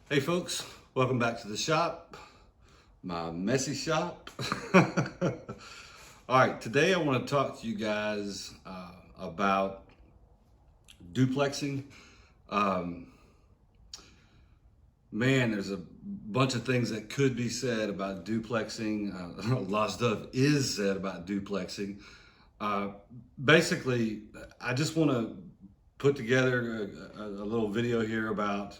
Hey folks, welcome back to the shop, my messy shop. All right, today I want to talk to you guys about duplexing. Um, Man, there's a bunch of things that could be said about duplexing. A lot of stuff is said about duplexing. Uh, Basically, I just want to put together a little video here about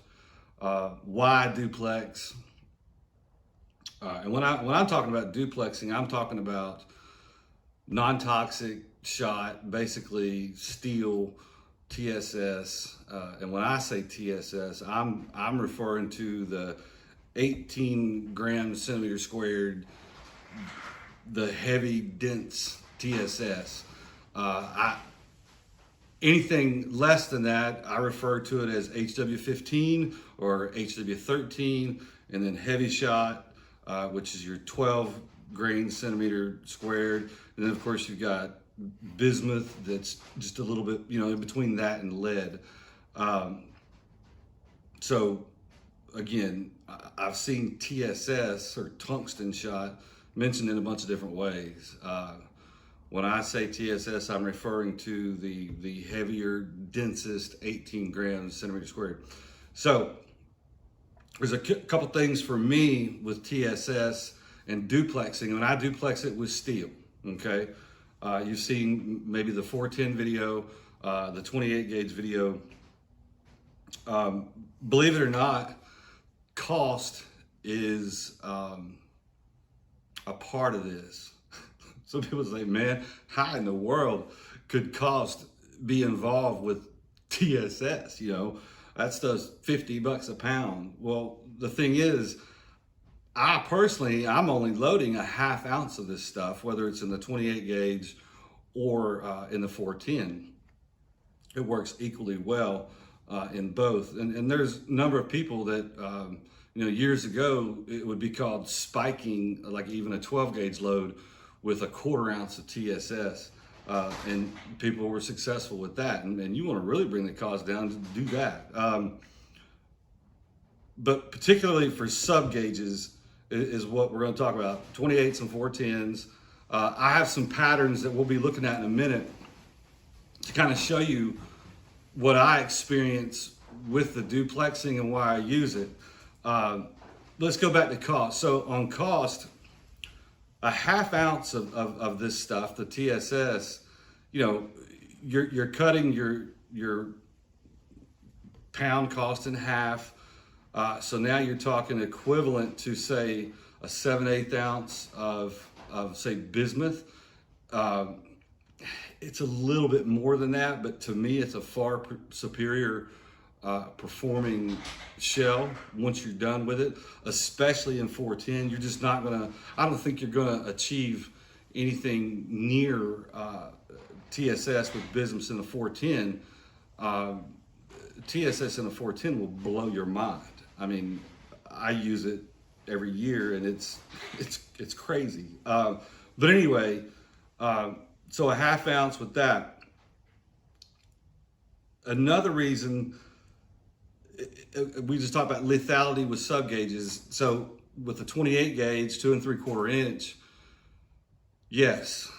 why duplex. And when I'm talking about duplexing, I'm talking about non-toxic shot, basically steel TSS. And when I say TSS, I'm referring to the 18 grams centimeter squared, the heavy dense TSS. Anything less than that, I refer to it as HW15 or HW13, and then heavy shot, which is your 12 grain centimeter squared. And then of course you've got bismuth that's just a little bit, in between that and lead. So again, I've seen TSS or tungsten shot mentioned in a bunch of different ways. When I say TSS, I'm referring to the heavier, densest 18 grams centimeter squared. So there's a couple things for me with TSS and duplexing. When I duplex it with steel, okay? You've seen maybe the 410 video, the 28 gauge video. Believe it or not, cost is a part of this. Some people say, man, how in the world could cost be involved with TSS? That stuff's $50 a pound. Well, the thing is, I'm only loading a half ounce of this stuff, whether it's in the 28 gauge or in the 410. It works equally well in both. And there's a number of people that, years ago, it would be called spiking, like even a 12 gauge load with a 1/4 ounce of TSS. And people were successful with that. And you want to really bring the cost down to do that. But particularly for sub gauges is what we're going to talk about, 28s and 410s. I have some patterns that we'll be looking at in a minute to kind of show you what I experience with the duplexing and why I use it. Let's go back to cost. So on cost, a half ounce of this stuff, the TSS, you're cutting your pound cost in half. So now you're talking equivalent to, say, a 7/8 ounce of say bismuth. It's a little bit more than that, but to me, it's a far superior performing shell once you're done with it, especially in 410. You're just not gonna, I don't think you're gonna achieve anything near TSS with bismuth in the 410. TSS in a 410 will blow your mind. I mean, I use it every year and it's crazy. But anyway, so a half ounce with that. Another reason, we just talked about lethality with sub gauges. So with the 28 gauge, 2 3/4 inch, yes,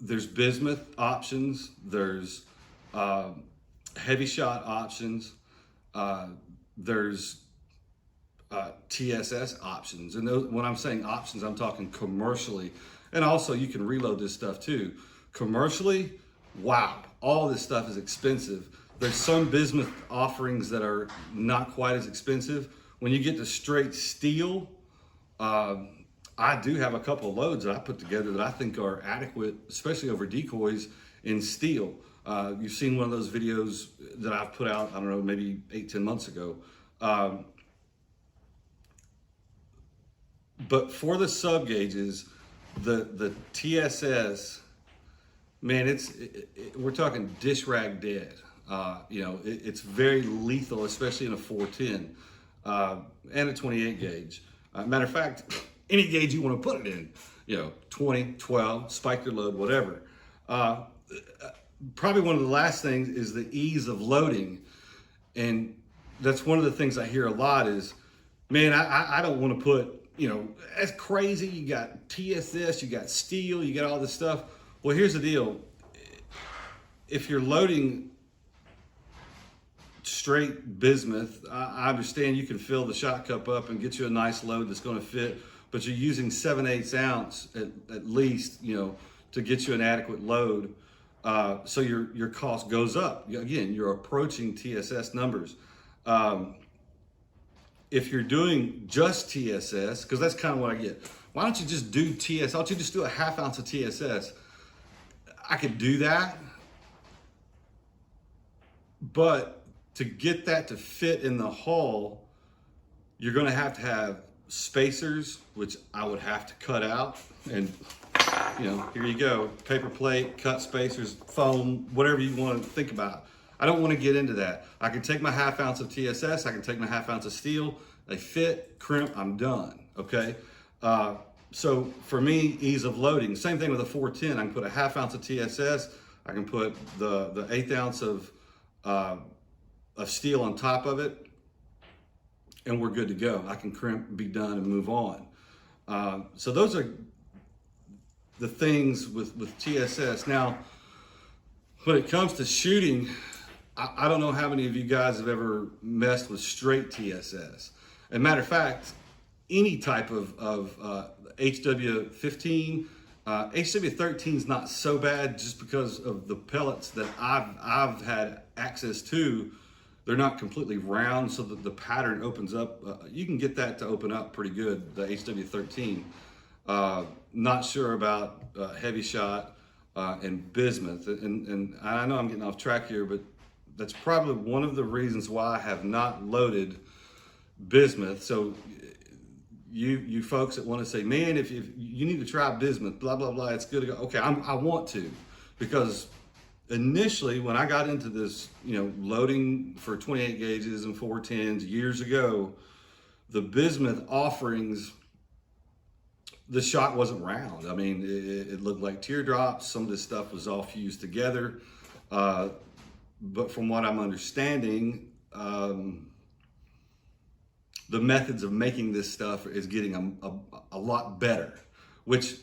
there's bismuth options, there's heavy shot options, there's TSS options. And those, when I'm saying options, I'm talking commercially. And also you can reload this stuff too. Commercially, wow, all this stuff is expensive. There's some bismuth offerings that are not quite as expensive. When you get to straight steel, I do have a couple of loads that I put together that I think are adequate, especially over decoys in steel. You've seen one of those videos that I've put out, I don't know, maybe 8-10 months ago. But for the sub gauges, the TSS, man, we're talking dish rag dead. It's very lethal, especially in a 410 and a 28 gauge. Matter of fact, any gauge you want to put it in, 20, 12, spike your load, whatever. Probably one of the last things is the ease of loading. And that's one of the things I hear a lot is, man, I don't want to put, that's crazy. You got TSS, you got steel, you got all this stuff. Well, here's the deal. If you're loading straight bismuth, I understand you can fill the shot cup up and get you a nice load that's going to fit, but you're using 7/8 ounce at least, to get you an adequate load. So your cost goes up. Again, you're approaching TSS numbers. If you're doing just TSS, because that's kind of what I get. Why don't you just do TSS? Why don't you just do a 1/2 ounce of TSS? I could do that, but to get that to fit in the hull, you're going to have spacers, which I would have to cut out. And here you go, paper plate, cut spacers, foam, whatever you want to think about. I don't want to get into that. I can take my 1/2 ounce of TSS, I can take my 1/2 ounce of steel, they fit, crimp, I'm done, okay? So for me, ease of loading, same thing with a 410, I can put a 1/2 ounce of TSS, I can put the 1/8 ounce of steel on top of it, and we're good to go. I can crimp, be done, and move on. So those are the things with TSS. Now, when it comes to shooting, I don't know how many of you guys have ever messed with straight TSS. As a matter of fact, any type of HW15, HW13 is not so bad just because of the pellets that I've had access to. They're not completely round, so that the pattern opens up. You can get that to open up pretty good, the HW13. Not sure about heavy shot and bismuth. And I know I'm getting off track here, but that's probably one of the reasons why I have not loaded bismuth. So you folks that want to say, man, if you need to try bismuth, blah, blah, blah, it's good to go. Okay, I want to, because initially when I got into this, loading for 28 gauges and 410s years ago, the bismuth offerings, the shot wasn't round. I mean, it looked like teardrops. Some of this stuff was all fused together. But from what I'm understanding, the methods of making this stuff is getting a lot better, which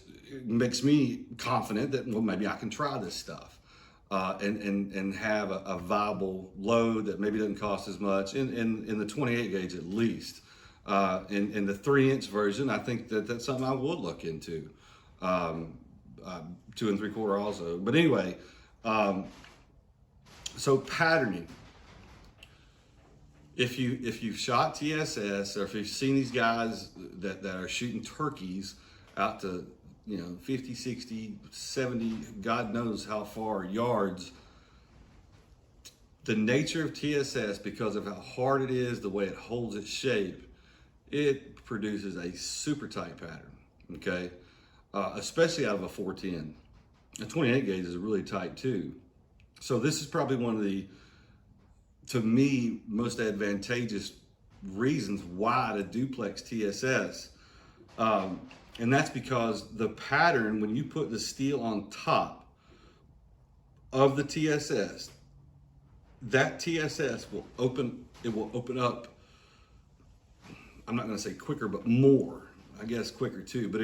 makes me confident that, well, maybe I can try this stuff and have a viable load that maybe doesn't cost as much in the 28 gauge at least. In the 3-inch version, I think that's something I would look into. 2 3/4 also. But anyway, so patterning. If you've shot TSS, or if you've seen these guys that are shooting turkeys out to 50, 60, 70, God knows how far yards, the nature of TSS, because of how hard it is, the way it holds its shape, it produces a super tight pattern, okay? Especially out of a 410. A 28 gauge is really tight too. So this is probably one of the, to me, most advantageous reasons why to duplex TSS. And that's because the pattern, when you put the steel on top of the TSS, that TSS will open up, I'm not gonna say quicker, but more, I guess quicker too, but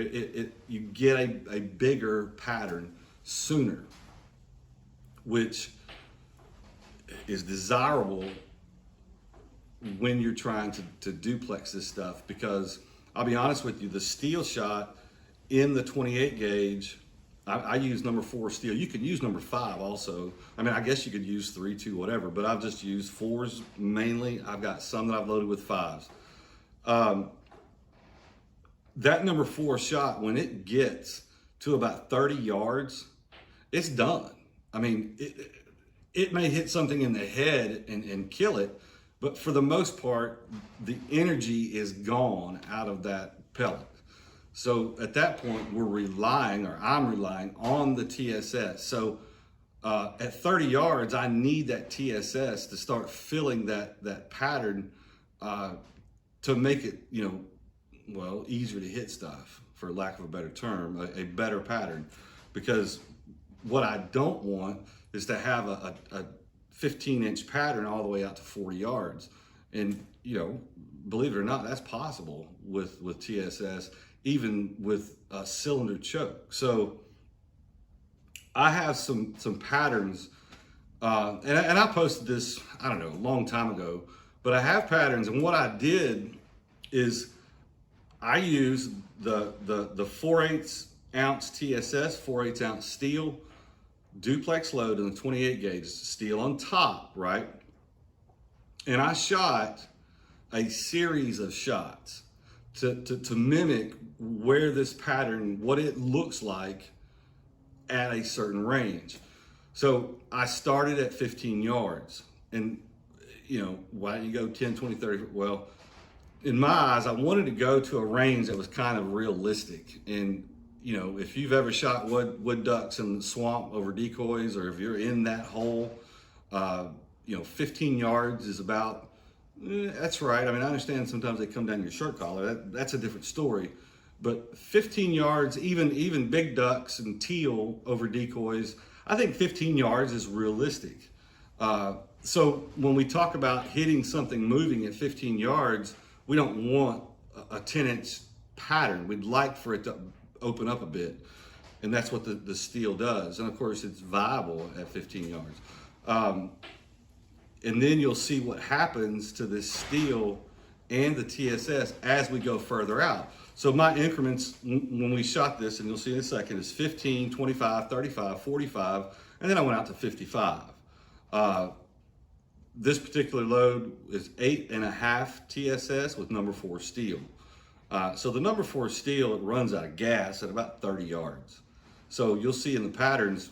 you get a bigger pattern sooner, which is desirable when you're trying to duplex this stuff, because I'll be honest with you, the steel shot in the 28 gauge, I use number 4 steel. You could use number 5 also. I mean, I guess you could use 3, 2, whatever, but I've just used 4s mainly. I've got some that I've loaded with 5s. That number 4 shot, when it gets to about 30 yards, it's done. I mean, it may hit something in the head and kill it, but for the most part, the energy is gone out of that pellet. So at that point, I'm relying on the TSS. So at 30 yards, I need that TSS to start filling that pattern to make it, easier to hit stuff, for lack of a better term, a better pattern. Because what I don't want is to have a 15-inch pattern all the way out to 40 yards. And, you know, believe it or not, that's possible with TSS, even with a cylinder choke. So I have some patterns, and I posted this, I don't know, a long time ago, but I have patterns, and what I did is I use the 4/8 ounce TSS, 4/8 ounce steel, duplex load, and the 28 gauge steel on top, right? And I shot a series of shots to mimic where this pattern, what it looks like at a certain range. So I started at 15 yards, and you know, why don't you go 10, 20, 30? Well, in my eyes, I wanted to go to a range that was kind of realistic. And you know, if you've ever shot wood ducks in the swamp over decoys, or if you're in that hole, you know, 15 yards is about, that's right. I mean, I understand sometimes they come down your shirt collar. That's a different story. But 15 yards, even big ducks and teal over decoys, I think 15 yards is realistic. So when we talk about hitting something moving at 15 yards, we don't want a 10-inch pattern. We'd like for it to open up a bit. And that's what the steel does. And of course, it's viable at 15 yards. And then you'll see what happens to this steel and the TSS as we go further out. So my increments when we shot this, and you'll see in a second, is 15, 25, 35, 45, and then I went out to 55. This particular load is 8.5 TSS with number 4 steel. So the number 4 steel, it runs out of gas at about 30 yards. So you'll see in the patterns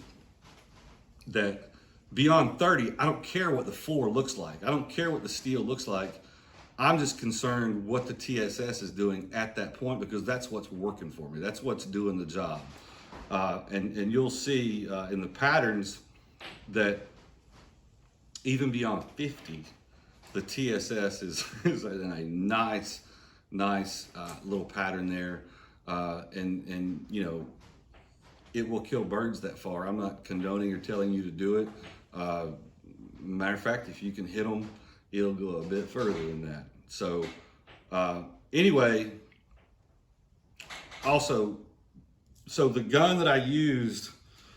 that beyond 30, I don't care what the 4 looks like. I don't care what the steel looks like. I'm just concerned what the TSS is doing at that point, because that's what's working for me. That's what's doing the job. And you'll see in the patterns that even beyond 50, the TSS is in a nice little pattern there. And you know, it will kill birds that far. I'm not condoning or telling you to do it. Matter of fact, if you can hit them, it'll go a bit further than that. So anyway, also, so the gun that I used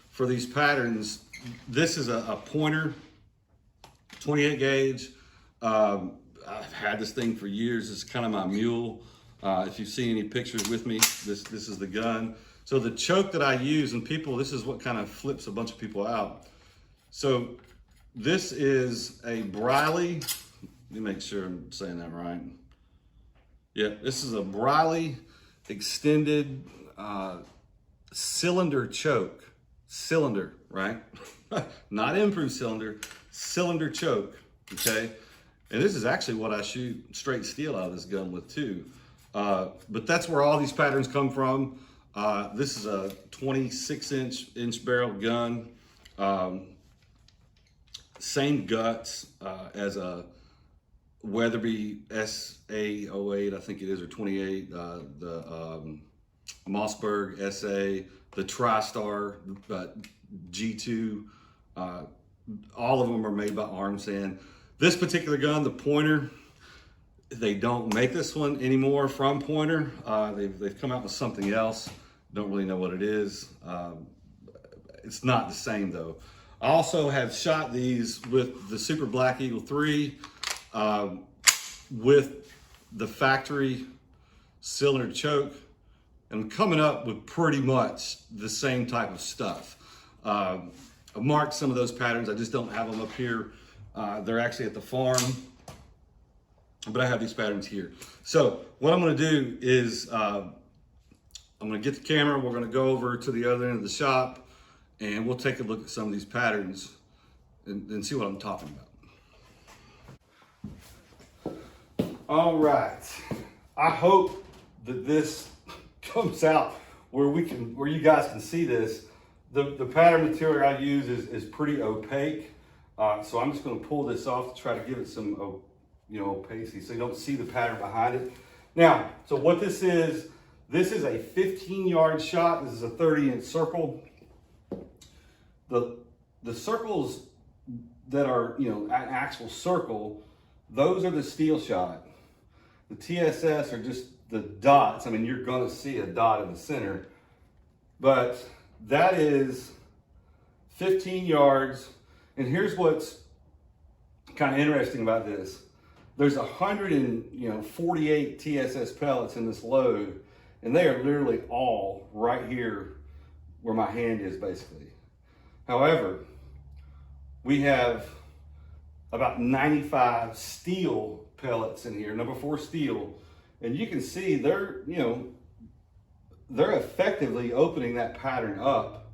for these patterns, this is a pointer, 28 gauge. I've had this thing for years. It's kind of my mule. If you've seen any pictures with me, this is the gun. So the choke that I use, and people, this is what kind of flips a bunch of people out. So this is a Briley. Let me make sure I'm saying that right. Yeah, this is a Briley extended cylinder choke. Cylinder, right? Not improved cylinder, cylinder choke, okay? And this is actually what I shoot straight steel out of this gun with too. But that's where all these patterns come from. This is a 26-inch barrel gun. Same guts as a Weatherby SA08, I think it is, or 28, the Mossberg SA, the TriStar G2, all of them are made by Armsand. This particular gun, the pointer, they don't make this one anymore from Pointer. They've come out with something else. Don't really know what it is. It's not the same though. I also have shot these with the Super Black Eagle 3 with the factory cylinder choke, and coming up with pretty much the same type of stuff. I've marked some of those patterns. I just don't have them up here. They're actually at the farm, but I have these patterns here. So what I'm gonna do is I'm gonna get the camera, we're gonna go over to the other end of the shop, and we'll take a look at some of these patterns and see what I'm talking about. All right, I hope that this comes out where you guys can see this. The pattern material I use is pretty opaque, so I'm just going to pull this off to try to give it some opacity so you don't see the pattern behind it. Now, so what this is a 15-yard shot. This is a 30-inch circle. The circles that are an actual circle, those are the steel shot. The TSS are just the dots. I mean, you're gonna see a dot in the center, but that is 15 yards. And here's what's kind of interesting about this. There's 148 TSS pellets in this load, and they are literally all right here where my hand is basically. However, we have about 95 steel pellets in here, number 4 steel, and you can see they're effectively opening that pattern up.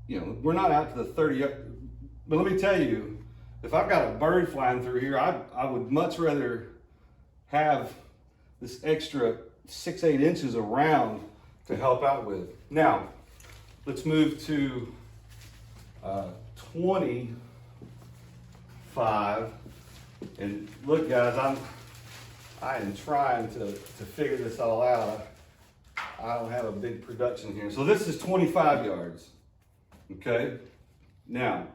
We're not out to the 30, but let me tell you, if I've got a bird flying through here, I would much rather have this extra 6-8 inches around to help out with. Now, let's move to 25. And look, guys, I am trying to figure this all out. I don't have a big production here. So this is 25 yards. Okay, now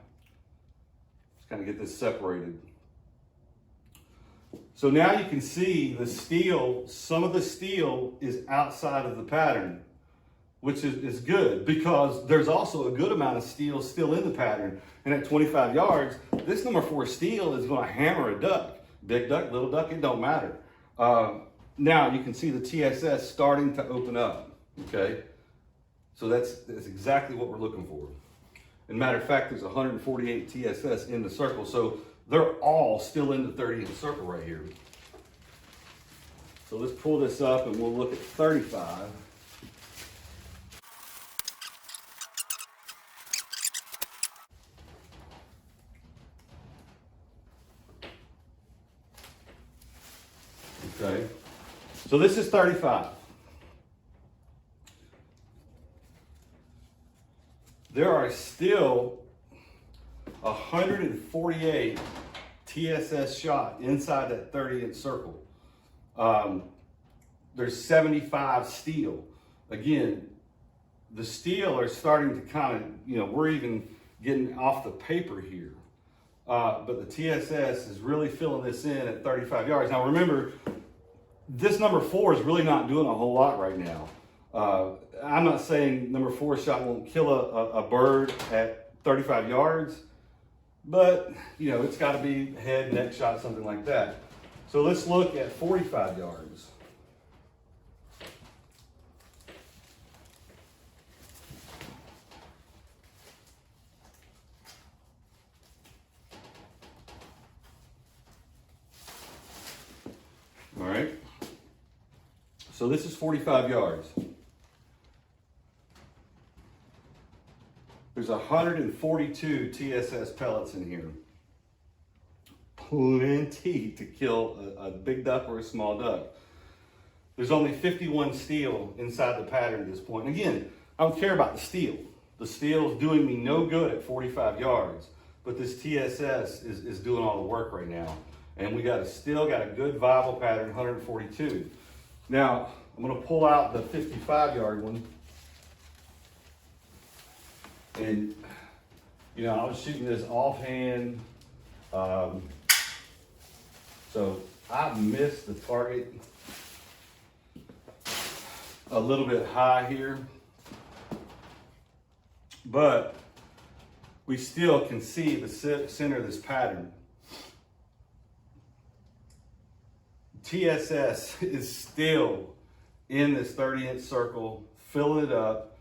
let's kind of get this separated. So now you can see the steel, some of the steel is outside of the pattern, which is good because there's also a good amount of steel still in the pattern. And at 25 yards, this number 4 steel is going to hammer a duck. Big duck, little duck, it don't matter. Now you can see the TSS starting to open up, okay? So that's exactly what we're looking for. And matter of fact, there's 148 TSS in the circle, so they're all still in the 30-inch circle right here. So let's pull this up and we'll look at 35. Okay, so this is 35. There are still 148 TSS shot inside that 30-inch circle. There's 75 steel. Again, the steel are starting to kind of, we're even getting off the paper here. But the TSS is really filling this in at 35 yards. Now remember, this number 4 is really not doing a whole lot right now. I'm not saying number 4 shot won't kill a bird at 35 yards, but it's got to be head, neck shot, something like that. So let's look at 45 yards. All right. So this is 45 yards. There's 142 TSS pellets in here. Plenty to kill a big duck or a small duck. There's only 51 steel inside the pattern at this point. And again, I don't care about the steel. The steel is doing me no good at 45 yards, but this TSS is doing all the work right now. And we still got a good viable pattern, 142. Now, I'm gonna pull out the 55-yard one. And, I was shooting this offhand. So I missed the target a little bit high here, but we still can see the center of this pattern. TSS is still in this 30-inch circle, filling it up.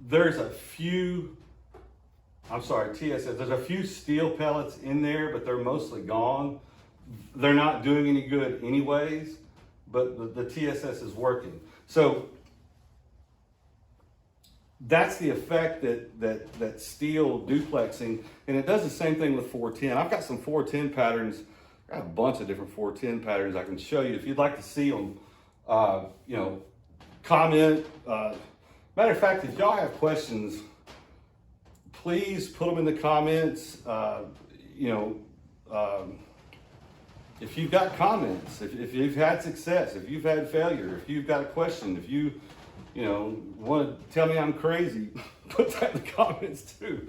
There's a few, TSS, there's a few steel pellets in there, but they're mostly gone. They're not doing any good anyways, but the TSS is working. So that's the effect that steel duplexing, and it does the same thing with 410. I've got some 410 patterns. I got a bunch of different 410 patterns I can show you. If you'd like to see them, comment. Matter of fact, if y'all have questions, please put them in the comments. If you've got comments, if you've had success, if you've had failure, if you've got a question, if you want to tell me I'm crazy, put that in the comments too.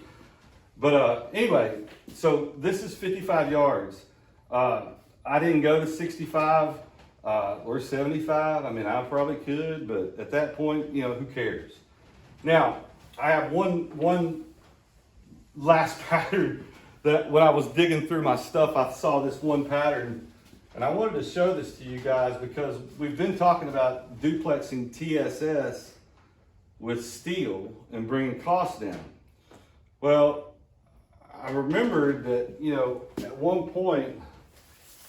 But anyway, so this is 55 yards. I didn't go to 65 or 75. I mean, I probably could, but at that point, you know, who cares? Now, I have one last pattern that when I was digging through my stuff, I saw this one pattern, and I wanted to show this to you guys because we've been talking about duplexing TSS with steel and bringing costs down. Well, I remembered that, you know, at one point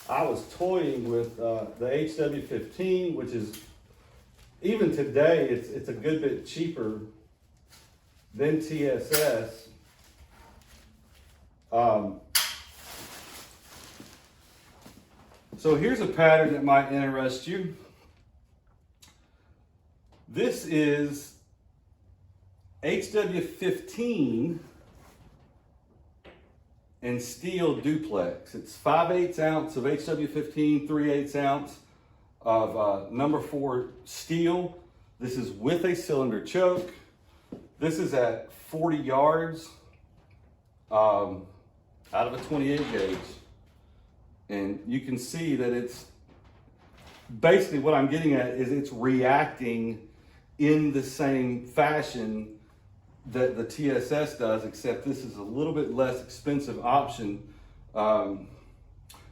I was toying with the HW15, which is, even today, it's a good bit cheaper than TSS. So here's a pattern that might interest you. This is HW15 and steel duplex. It's 5/8 ounce of HW15, 3/8 ounce of number 4 steel. This is with a cylinder choke. This is at 40 yards out of a 28 gauge. And you can see that it's basically, what I'm getting at is it's reacting in the same fashion that the TSS does, except this is a little bit less expensive option. And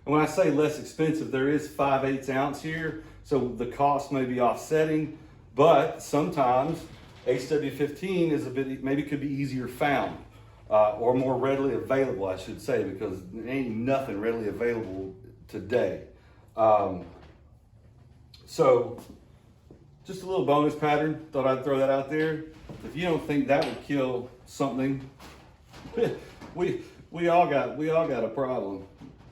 when I say less expensive, there is 5/8 ounce here, so the cost may be offsetting, but sometimes HW15 is a bit, maybe could be easier found, or more readily available, I should say, because there ain't nothing readily available today. So just a little bonus pattern, thought I'd throw that out there. If you don't think that would kill something, we all got a problem.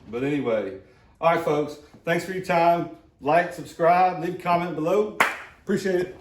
But anyway, all right, folks, thanks for your time. Like, subscribe, leave a comment below. Appreciate it.